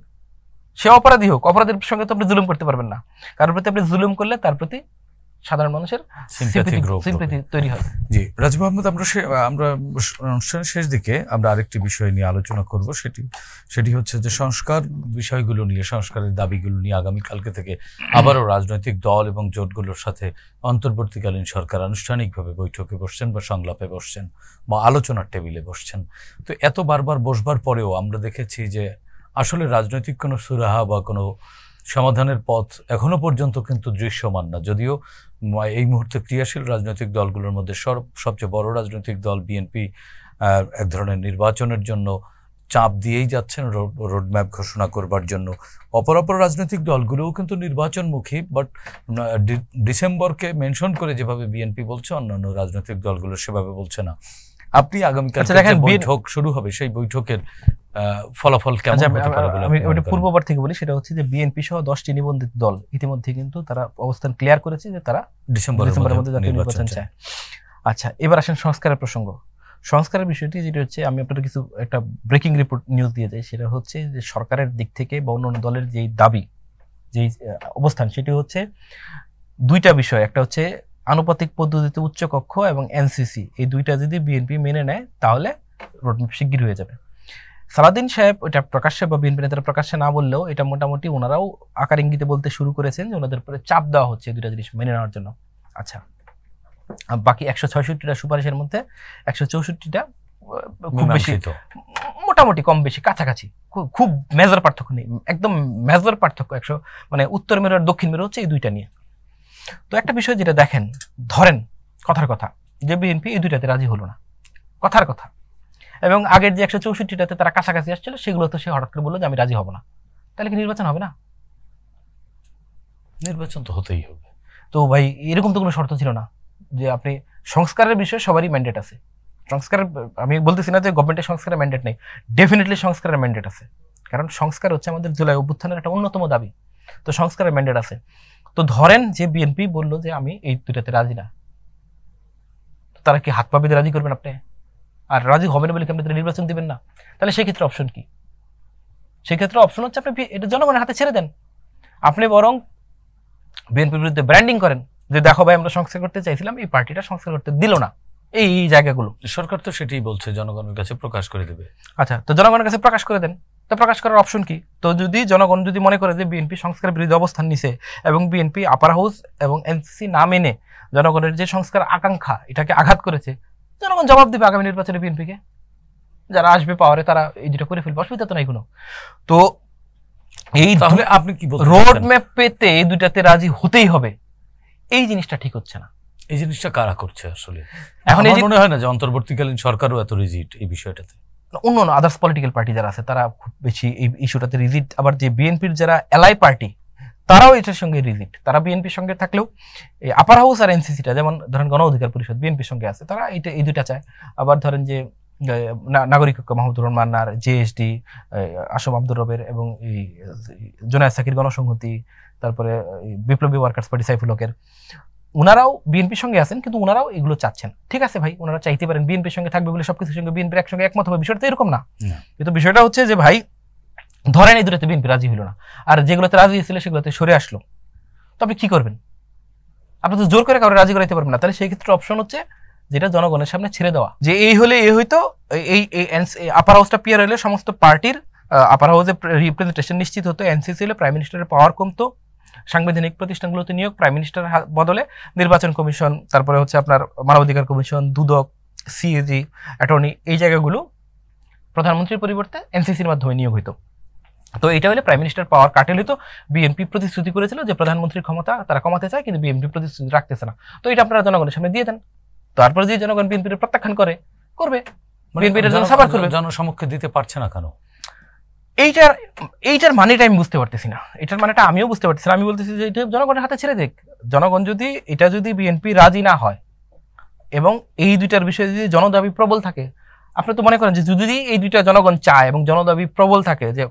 সে অপরাধী হোক, অপরাধের সঙ্গে তো আপনি জুলুম করতে পারবেন না। কারোর প্রতি আপনি জুলুম করলে তার প্রতি সাধারণ মানুষের সিম্প্যাথি তৈরি হয়। জি রাজীব আহমেদ, আমরা অনুষ্ঠানের শেষ দিকে আমরা আরেকটি বিষয় নিয়ে আলোচনা করব, সেটি হচ্ছে যে সংস্কার বিষয়গুলো নিয়ে, সংস্কারের দাবিগুলো নিয়ে আগামীকালকে থেকে আবারও রাজনৈতিক দল এবং জোটগুলোর সাথে অন্তর্বর্তীকালীন সরকার আনুষ্ঠানিকভাবে বৈঠকে বসছেন বা সংলাপে বসছেন বা আলোচনার টেবিলে বসছেন। তো এত বারবার বসবার পরেও আমরা দেখেছি যে আসলে রাজনৈতিক কোনো সুরাহা বা কোনো সমাধানের পথ এখনো পর্যন্ত কিন্তু দৃশ্যমান না। যদিও এই মুহূর্তে ক্রিয়াশীল রাজনৈতিক দলগুলোর মধ্যে সবচেয়ে বড় রাজনৈতিক দল বিএনপি এক ধরনের নির্বাচনের জন্য চাপ দিয়েই যাচ্ছেন, রোডম্যাপ ঘোষণা করবার জন্য। অপর রাজনৈতিক দলগুলোও কিন্তু নির্বাচনমুখী, বাট ডিসেম্বরকে মেনশন করে যেভাবে বিএনপি বলছে, অন্যান্য রাজনৈতিক দলগুলো সেভাবে বলছে না। আপনি আগামীকাল বৈঠক শুরু হবে, সেই বৈঠকের ফলাফল কেমন হতে পারে বলে আমি ওটা পূর্ববার থেকে বলি, সেটা হচ্ছে যে বিএনপি সহ 10টি নিবন্ধিত দল ইতিমধ্যে কিন্তু তারা অবস্থান ক্লিয়ার করেছে যে তারা ডিসেম্বরের মধ্যে জাতীয় নির্বাচন চায়। আচ্ছা, এবার আসেন সংস্কারের প্রসঙ্গ। সংস্কারের বিষয়টি যেটা হচ্ছে, আমি আপনাদের কিছু একটা ব্রেকিং রিপোর্ট নিউজ দিয়ে যাই। সেটা হচ্ছে যে সরকারের দিক থেকে বা অন্যান্য দলের যেই দাবি, যেই অবস্থান, সেটি হচ্ছে দুইটা বিষয়। একটা হচ্ছে আনুপাতিক পদ্ধতিতে উচ্চকক্ষ এবং এনসিসি, এই দুইটা যদি বিএনপি মেনে নেয় তাহলে রোডম্যাপ শিগগির হয়ে যাবে। সালাউদ্দিন সাহেব এটা প্রকাশ্যে বা বিএনপি নেতারা প্রকাশ্যে না বললেও এটা মোটামুটি ওনারাও আকার ইঙ্গিতে বলতে শুরু করেছেন যে ওনাদের উপরে চাপ দেওয়া হচ্ছে দুইটা জিনিস মেনে নেওয়ার জন্য। আচ্ছা, বাকি 166টা সুপারিশের মধ্যে 164টা খুব বেশি, মোটামুটি কম বেশি কাছাকাছি, খুব মেজর পার্থক্য নেই, একদম মেজর পার্থক্য 100, মানে উত্তর মেরু আর দক্ষিণ মেরু হচ্ছে এই দুইটা নিয়ে। তো একটা বিষয় যেটা দেখেন, ধরেন কথার কথা যে বিএনপি এই দুইটাতে রাজি হলো না, কথার কথা, এবং আগের যে 164টাতে তারা কাছাকাছি আসছিল সেগুলো তো সে হঠাৎ করে বললো যে আমি রাজি হব না, তাহলে কি নির্বাচন হবে না? নির্বাচন তো হতেই হবে। তো ভাই এরকম তো কোনো শর্ত ছিল না যে আপনি সংস্কারের বিষয়ে সবারই ম্যান্ডেট আছে। সংস্কারের, আমি বলতেছি না যে গভর্নমেন্টের সংস্কারের ম্যান্ডেট নেই, ডেফিনেটলি সংস্কারের ম্যান্ডেট আছে, কারণ সংস্কার হচ্ছে আমাদের জুলাই অভ্যুত্থানের একটা অন্যতম দাবি। তো সংস্কারের ম্যান্ডেট আছে। তো ধরেন যে বিএনপি বললো যে আমি এই দুটাতে রাজি না, তারা কি হাত পা বেঁধে রাজি করবেন আপনি? আর রাজি হবেন বলে কি আপনি নির্বাচন দিবেন না? তাহলে সেই ক্ষেত্রে অপশন কি? সেই ক্ষেত্রে অপশন হচ্ছে আপনি এটা জনগণের হাতে ছেড়ে দেন। আপনি বরং বিএনপির বিরুদ্ধে ব্র্যান্ডিং করেন যে দেখো ভাই আমরা সংস্কার করতে চাইছিলাম, এই পার্টিটা সংস্কার করতে দিল না, এই জায়গাগুলো। সরকার তো সেটাই বলছে জনগণের কাছে প্রকাশ করে দেবে। আচ্ছা, তো জনগণের কাছে প্রকাশ করে দেন। তো প্রকাশ করার অপশন কি? তো যদি জনগণ যদি মনে করে যে বিএনপি সংস্কারের বিরুদ্ধে অবস্থান নিছে এবং বিএনপি আপার হাউস এবং এনসিসি না মেনে জনগণের যে সংস্কার আকাঙ্ক্ষা এটাকে আঘাত করেছে, জনগণ জবাব দেবে আগামী নির্বাচনে বিএনপিকে। যারা আসবে পাওয়ারে তারা এই দুটো করে ফেলবে, অসুবিধা তো নাই কোনো। তো এই তাহলে আপনি কি বলছেন, রোড ম্যাপ পেতে এই দুটাতে রাজি হতেই হবে, এই জিনিসটা ঠিক হচ্ছে না। এই জিনিসটা কারা করছে আসলে? এখন মনে হয় না যে অন্তর্বর্তীকালীন সরকারও এত রিজিড এই বিষয়টাতে। অন্য আদার্স পলিটিক্যাল পার্টি যারা আছে তারা খুব বেশি এই ইস্যুটাতে রিজিড। আবার যে বিএনপির যারা এলাই পার্টি তারাও এটার সঙ্গে রিজিড। তারা বিএনপির সঙ্গে থাকলেও এই আপার হাউস আর এনসিসিটা, যেমন ধরেন গণ অধিকার পরিষদ বিএনপির সঙ্গে আছে, তারা এই দুইটা চায়। আবার ধরেন যে নাগরিক ঐক্য মাহমুদুর রহমান আর জেএসডি, আসম আব্দুর রবের এবং এই জোনায়েদ সাকির গণসংহতি, তারপরে বিপ্লবী ওয়ার্কার্স পার্টি সাইফুল হকের, ওনারাও বিএনপির সঙ্গে আছেন, কিন্তু ওনারাও এগুলো চাচ্ছেন। ঠিক আছে ভাই, ওনারা চাইতে পারেন বিএনপির সঙ্গে থাকবে বলে সবকিছুর সঙ্গে বিএনপির একসঙ্গে একমত হবে, বিষয়টা তো এরকম না। কিন্তু বিষয়টা হচ্ছে যে ভাই ধরেন এই দুটোতে বিএনপি রাজি হলো না, আর যেগুলোতে রাজি হয়েছিল সেগুলোতে সরে আসলো, তো আপনি কি করবেন? আপনি তো জোর করে কাউকে রাজি করাইতে পারবেন না। তাহলে সেই ক্ষেত্রে অপশন হচ্ছে যেটা জনগণের সামনে ছেড়ে দেওয়া, যে এই হলে এই হইতো, এই আপার হাউসটা পিয়ার হলে সমস্ত পার্টির আপার হাউসে রিপ্রেজেন্টেশন নিশ্চিত হতো, এনসিসি হলে প্রাইম মিনিস্টারের পাওয়ার কমতো, সাংবিধানিক প্রতিষ্ঠানগুলোতে নিয়োগ প্রাইম মিনিস্টার বদলে নির্বাচন কমিশন, তারপরে হচ্ছে আপনার মানবাধিকার কমিশন, দুদক, সিএজি, অ্যাটর্নি, এই জায়গাগুলো প্রধানমন্ত্রীর পরিবর্তে এনসিসির মাধ্যমে নিয়োগ হইতো। তো এটা হলে প্রাইম মিনিস্টার পাওয়ার কাটেল হইতো। বিএনপি প্রতিশ্রুতি করেছিল যে প্রধানমন্ত্রীর ক্ষমতা তারা কমাতে চায়, কিন্তু বিএনপি প্রতিশ্রুতি রাখতেছে না। তো এটা আপনারা জনগণের সামনে দিয়ে দেন, তারপরে যে জনগণ বিএনপির প্রত্যাখ্যান করবে, জনসমক্ষে দিতে পারছে না কেন? এইটার মানেটা আমি বুঝতে পারতেছি না, এটার মানেটা আমিও বুঝতে পারতেছি না। আমি বলতেছি যে এটা জনগণের হাতে ছেড়ে দেখ। জনগণ যদি বিএনপি রাজি না হয় এবং এই দুইটার বিষয়ে যদি জনদাবি প্রবল থাকে, আপনি তো মনে করেন যে যদি এই দুইটা জনগণ চায় এবং জনদাবি প্রবল থাকে, যে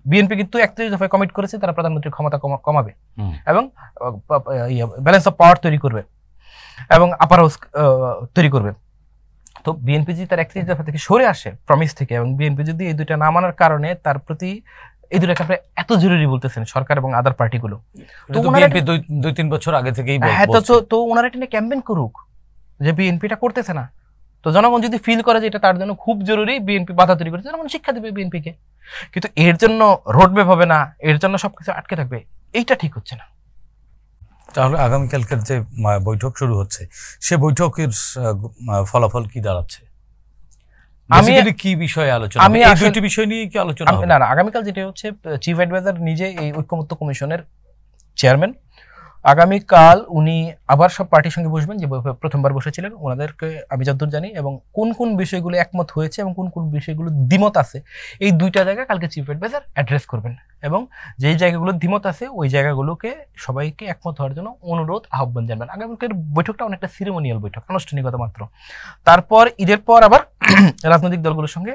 বিএনপি কিন্তু 31 দফায় কমিট করেছে তারা প্রধানমন্ত্রীর ক্ষমতা কমাবে এবং ব্যালেন্স অফ পাওয়ার তৈরি করবে এবং আপার হাউস তৈরি করবে। তো বিএনপি যদি তার 31 দফা থেকে সরে আসে প্রমিস থেকে, এবং বিএনপি যদি এই দুইটা না মানার কারণে তার প্রতি এই দুটাকে আপনি এত জরুরি বলতেছেন সরকার এবং আদার পার্টিগুলো। তো বিএনপি 2-3 বছর আগে থেকেই হ্যাঁ, তো ওনারা এটা নিয়ে ক্যাম্পেইন করুক যে বিএনপিটা করতেছে না। তো জনগণ যদি ফিল করে যে এটা তার জন্য খুব জরুরি, বিএনপি বাধা তৈরি করেছে, জনগণ শিক্ষা দেবে বিএনপিকে। কিন্তু এর জন্য রোডম্যাপ হবে না, এর জন্য সবকিছু আটকে থাকবে, এইটা ঠিক হচ্ছে না। তাহলে আগামীকালকের যে বৈঠক শুরু হচ্ছে, সে বৈঠকের ফলাফল কি দাঁড়াচ্ছে? আমি কি বিষয়ে আলোচনা, আমি এই দুটি বিষয় নিয়ে কি আলোচনা হবে? না, আগামীকাল যেটা হচ্ছে, চিফ অ্যাডভাইজার নিজে এই ঐক্যমত্য কমিশনের চেয়ারম্যান, আগামীকাল উনি আবার সব পার্টির সঙ্গে বসবেন, যে প্রথমবার বসেছিলেন। ওনাদেরকে আমি যতদূর জানি এবং কোন কোন বিষয়গুলো একমত হয়েছে এবং কোন কোন বিষয়গুলো দ্বিমত আছে, এই দুইটা জায়গা কালকে চিফ অ্যাডভাইজার অ্যাড্রেস করবেন। এবং যেই জায়গাগুলো দ্বিমত আছে ওই জায়গাগুলোকে সবাইকে একমত হওয়ার জন্য অনুরোধ, আহ্বান জানাবেন। আগামীকাল বৈঠকটা অনেকটা সিরিমোনিয়াল বৈঠক, আনুষ্ঠানিকতা মাত্র। তারপর ঈদের পর আবার রাজনৈতিক দলগুলোর সঙ্গে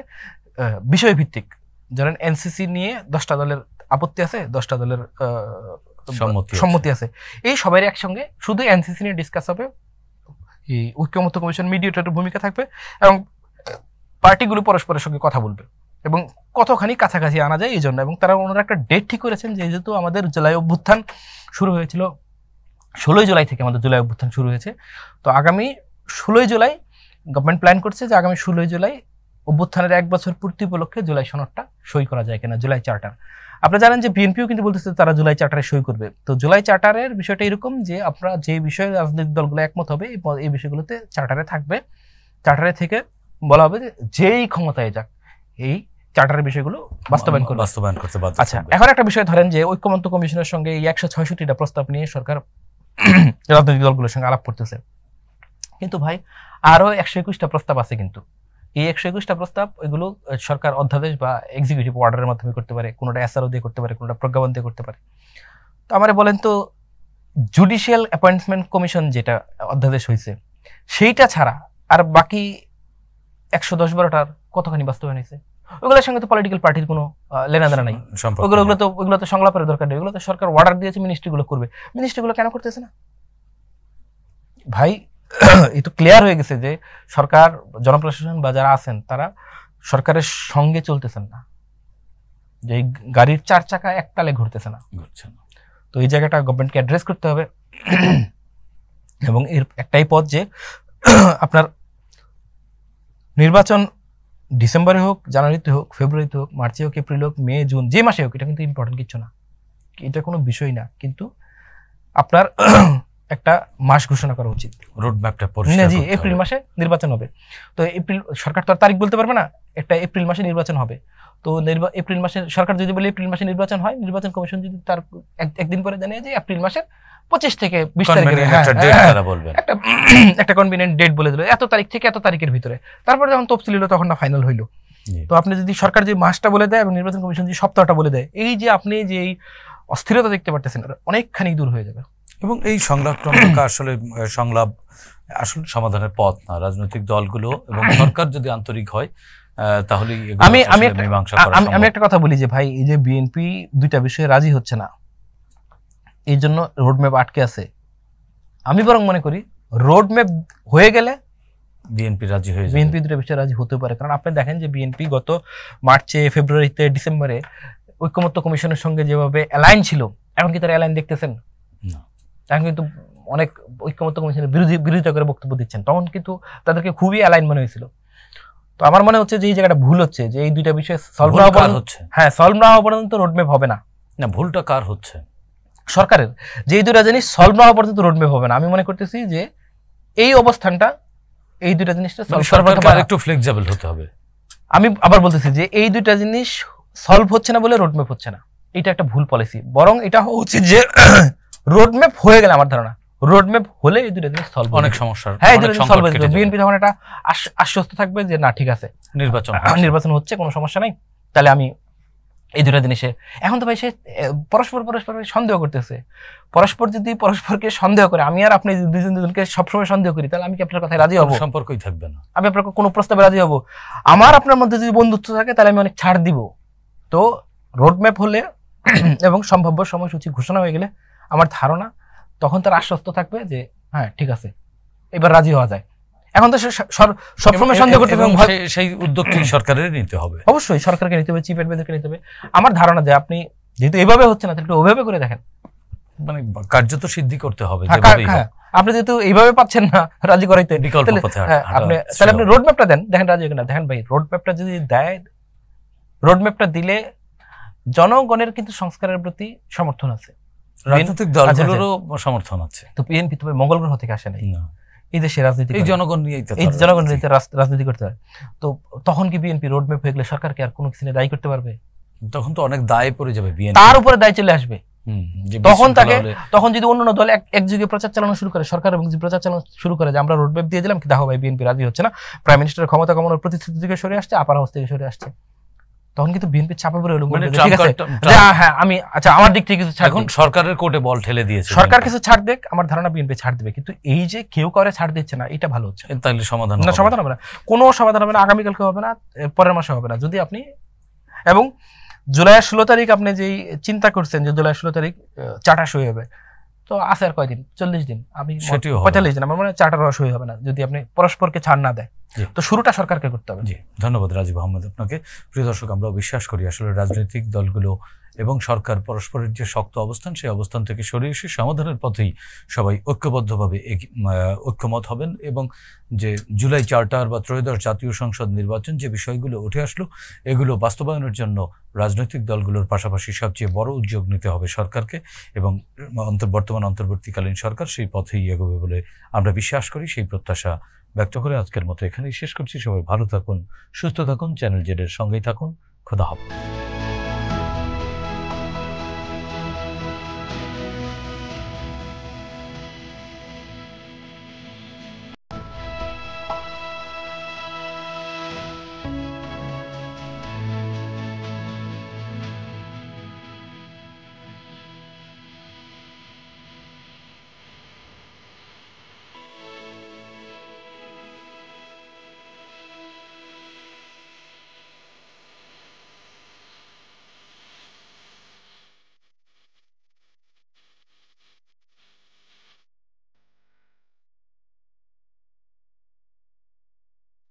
বিষয়ভিত্তিক, ধরেন এনসিসি নিয়ে 10টা দলের আপত্তি আছে, 10টা দলের সম্মতি আছে, এই সবাই একসঙ্গে শুধু এনসিসি নিয়ে ডিসকাস হবে। এই ঐক্যমত্য কমিশন মিডিয়েটরের ভূমিকা থাকবে এবং পার্টিগুলো পরস্পরের সঙ্গে কথা বলবে এবং কতখানি কাছাকাছি আনা যায় এই জন্য। এবং তারা ওনারা একটা ডেট ঠিক করেছেন, যেহেতু আমাদের জুলাই অভ্যুত্থান শুরু হয়েছিল 16 জুলাই থেকে, আমাদের জুলাই অভ্যুত্থান শুরু হয়েছে। তো আগামী 16 জুলাই গভর্নমেন্ট প্ল্যান করছে যে আগামী 16 জুলাই অভ্যুত্থানের 1 বছর পূর্তি উপলক্ষে জুলাই সনদটা সই করা যায় কিনা, জুলাই চার্টার। আপনারা জানেন যে বিএনপিও কিন্তু বলতেছে তারা জুলাই চার্টারে সই করবে। তো জুলাই চার্টারের বিষয়টা এরকম যে আপনারা যে বিষয়ে রাজনৈতিক দলগুলো একমত হবে এই বিষয়গুলোতে চার্টারে থাকবে। চার্টারে থেকে বলা হবে যে যেই ক্ষমতায় যাক এই চার্টারের বিষয়গুলো বাস্তবায়ন করতে বাধ্য। আচ্ছা, এখন একটা বিষয় ধরেন যে ঐক্যমত্য কমিশনের সঙ্গে এই 166টা প্রস্তাব নিয়ে সরকার রাজনৈতিক দলগুলোর সঙ্গে আলাপ করতেছে, কিন্তু ভাই আরো 121টা প্রস্তাব আছে। কিন্তু এই 121টা প্রস্তাব, এগুলো সরকার অধ্যাদেশ বা এক্সিকিউটিভ অর্ডারের মাধ্যমে করতে পারে, কোনোটা এসআরও দিয়ে করতে পারে, কোনোটা প্রজ্ঞাপন দিয়ে করতে পারে। তো আমারে বলেন তো, জুডিশিয়াল অ্যাপয়েন্টমেন্ট কমিশন যেটা অধ্যাদেশ হয়েছে সেইটা ছাড়া আর বাকি 110-12টার কতখানি বাস্তবায়ন হয়েছে? ওগুলোর সঙ্গে তো পলিটিক্যাল পার্টির কোনো লেনাদেনা নাই। ওগুলো তো সংলাপের দরকার নেই, ওগুলো তো সরকার অর্ডার দিয়েছে, মিনিস্ট্রিগুলো করবে। মিনিস্ট্রিগুলো কেন করতেছে না ভাই? এই তো ক্লিয়ার হয়ে গেছে যে সরকার, জনপ্রশাসন বা যারা আছেন তারা সরকারের সঙ্গে চলতেছেন না, যে গাড়ির 4 চাকা একতালে ঘুরতেছে না। তো এই জায়গাটা গভর্নমেন্টকে অ্যাড্রেস করতে হবে। এবং এর একটাই পথ যে আপনার নির্বাচন ডিসেম্বরে হোক, জানুয়ারিতে হোক, ফেব্রুয়ারিতে হোক, মার্চে হোক, এপ্রিল হোক, মে, জুন, যে মাসে হোক, এটা কিন্তু ইম্পর্টেন্ট কিছু না, এটা কোনো বিষয় না। কিন্তু আপনার একটা মাস ঘোষণা করা উচিত, রোডম্যাপটা। জি, এপ্রিল মাসে নির্বাচন হবে। তো এপ্রিল, সরকার তো আর তারিখ বলতে পারবে না, একটা এপ্রিল মাসে নির্বাচন হবে। তো এপ্রিল মাসে সরকার যদি বলে এপ্রিল মাসে নির্বাচন হয়, নির্বাচন কমিশন যদি তার একদিন পরে জানিয়ে যে এপ্রিল মাসের 25 থেকে 20 তারিখের একটা কনভিনিয়েন্ট ডেট বলে দিল, এত তারিখ থেকে এত তারিখের ভিতরে। তারপরে যখন তফসিল হলো তখন না ফাইনাল হইলো। তো আপনি যদি সরকার যে মাসটা বলে দেয় এবং নির্বাচন কমিশন যে সপ্তাহটা বলে দেয়, এই যে আপনি যে এই অস্থিরতা দেখতে পারতেছেন অনেকখানি দূর হয়ে যাবে। এবং এই সংলাপ আসলে সমাধানের পথ না। রাজনৈতিক দলগুলো এবং সরকার যদি আন্তরিক হয় তাহলে আমি একটা কথা বলি যে ভাই, এই যে বিএনপি 2টা বিষয়ে রাজি হচ্ছে না, এই জন্য রোডম্যাপ আটকে আছে। আমি বরং মনে করি রোডম্যাপ হয়ে গেলে বিএনপি রাজি হয়ে যাবে, বিএনপি 2টা বিষয়ে রাজি হতে পারে। কারণ আপনি দেখেন যে বিএনপি গত মার্চে, ফেব্রুয়ারিতে, ডিসেম্বরে ঐক্যমত্য কমিশনের সঙ্গে যেভাবে অ্যালাইন ছিল, এখন কি তারা অ্যালাইন দেখতেছেন? এখন কিন্তু অনেক ঐক্যমত্য কমিশনের বিরোধিতা করে বক্তব্য দিচ্ছেন। তখন কিন্তু তাদেরকে খুবই অ্যালাইন মনে হয়েছিল। তো আমার মনে হচ্ছে যে এই জায়গাটা ভুল হচ্ছে, যে এই 2টা বিষয় সলভ না হওয়া পর্যন্ত রোডম্যাপ হবে না। ভুলটা কার হচ্ছে? সরকারের। যে এই 2টা জিনিস সলভ না হওয়া পর্যন্ত রোডম্যাপ হবে না। আমি মনে করতেছি যে এই অবস্থানটা, এই 2টা জিনিসটা একটু ফ্লেক্সিবল হতে হবে। আমি আবার বলতেছি যে এই 2টা জিনিস সলভ হচ্ছে না বলে রোডম্যাপ হচ্ছে না, এটা একটা ভুল পলিসি। বরং এটা হওয়া উচিত যে রোডম্যাপ হয়ে গেলে, আমার ধারণা রোডম্যাপ হলে এই 2টা জিনিস সলভ, অনেক সমস্যা, হ্যাঁ, সলভ হয়ে যাবে। বিএনপি তখন একটা আশ্বস্ত থাকবে যে না, ঠিক আছে, নির্বাচন হচ্ছে, কোনো সমস্যা নাই, তাহলে আমি এই 2টা জিনিসে। এখন তো ভাই সে পরস্পর সন্দেহ করতেছে। পরস্পর যদি পরস্পরকে সন্দেহ করে, আমি আর আপনি দুজনকে সবসময় সন্দেহ করি, তাহলে আমি কি আপনার কথায় রাজি হবো? সম্পর্কই থাকবে না। আমি আপনার কোনো প্রস্তাবে রাজি হবো? আমার আপনার মধ্যে যদি বন্ধুত্ব থাকে তাহলে আমি অনেক ছাড় দিব। তো রোডম্যাপ হলে এবং সম্ভাব্য সময়সূচি ঘোষণা হয়ে গেলে আমার ধারণা তখন তার আশ্বস্ত থাকবে যে হ্যাঁ, ঠিক আছে, এবার রাজি হওয়া যায়। এখন তো সবসময় সন্দেহ করতে হবে, সেই উদ্যোগটি সরকারের নিতে হবে, অবশ্যই সরকারকে নিতে হবে, চিফ অ্যাডভাইজারকে নিতে হবে। আমার ধারণা যে আপনি যেহেতু এভাবে হচ্ছে না, তাহলে ওভাবে করে দেখেন, মানে কার্যত সিদ্ধি করতে হবে। আপনি যেহেতু এইভাবে পাচ্ছেন না রাজি করাইতে, তাহলে আপনি রোড ম্যাপটা দেন, দেখেন রাজি কিনা। দেখেন ভাই, রোড ম্যাপটা যদি দেয়, রোড ম্যাপটা দিলে জনগণের কিন্তু সংস্কারের প্রতি সমর্থন আছে, রাজনৈতিক দলগুলোরও সমর্থন আছে। তো বিএনপি তো মঙ্গল গ্রহ থেকে আসে নাই, এই দেশে রাজনীতি, এই জনগণ নিয়ে রাজনীতি করতে হয়। তো তখন কি বিএনপি রোড ম্যাপ হয়ে গেলে সরকারকে আর কোনো কিছু নিয়ে দায়ী করতে পারবে? তখন তো অনেক দায় পড়ে যাবে, তার উপরে দায় চলে আসবে। তখন যদি অন্য দল একযোগে প্রচার চালানো শুরু করে, সরকার এবং প্রচার চালানো শুরু করে যে আমরা রোড ম্যাপ দিয়ে দিলাম, কিন্তু দেখো ভাই বিএনপি রাজি হচ্ছে না, প্রাইম মিনিস্টারের ক্ষমতা কমানোর প্রতিশ্রুতি থেকে সরে আসছে, আপার হাউস থেকে সরে আসছে, তখন কিন্তু বিএনপি চাপে পড়ে হলো, হ্যাঁ আমি আচ্ছা আমার দিক থেকে কিছু ছাড়, এখন সরকারের কোর্টে বল ঠেলে দিয়েছে, সরকার কিছু ছাড় দেখ, আমার ধারণা বিএনপি ছাড় দেবে। কিন্তু এই যে কেউ কাউরে ছাড় দিচ্ছে না, এটা ভালো হচ্ছে, তাহলে সমাধান হবে না, কোনো সমাধান হবে না, আগামীকালকে হবে না, পরের মাসে হবে না। যদি আপনি এবং জুলাইয়ের 16 তারিখ আপনি যেই চিন্তা করছেন যে জুলাই 16 তারিখ চার্টার সই হবে, তো আছে আর কয়দিন, 40 দিন, আমি 45 দিন, আমার মনে হয় চার্টার সই হবে না যদি আপনি পরস্পরকে ছাড় না দেয়। তো শুরুটা সরকারকে করতে হবে। জি, ধন্যবাদ রাজীব আহমেদ আপনাকে। প্রিয় দর্শক, আমরা বিশ্বাস করি আসলে রাজনৈতিক দলগুলো এবং সরকার পরস্পরের যে শক্ত অবস্থান, সেই অবস্থান থেকে সরে এসে সমাধানের পথেই সবাই ঐক্যবদ্ধভাবে ঐক্যমত হবেন, এবং যে জুলাই চার্টার বা ত্রয়োদশ জাতীয় সংসদ নির্বাচন যে বিষয়গুলো উঠে আসলো, এগুলো বাস্তবায়নের জন্য রাজনৈতিক দলগুলোর পাশাপাশি সবচেয়ে বড় উদ্যোগ নিতে হবে সরকারকে, এবং বর্তমান অন্তর্বর্তীকালীন সরকার সেই পথেই এগোবে বলে আমরা বিশ্বাস করি। সেই প্রত্যাশা ব্যক্ত করে আজকের মতো এখানেই শেষ করছি। সবাই ভালো থাকুন, সুস্থ থাকুন, চ্যানেল জেড এর সঙ্গেই থাকুন। খোদা হাফেজ।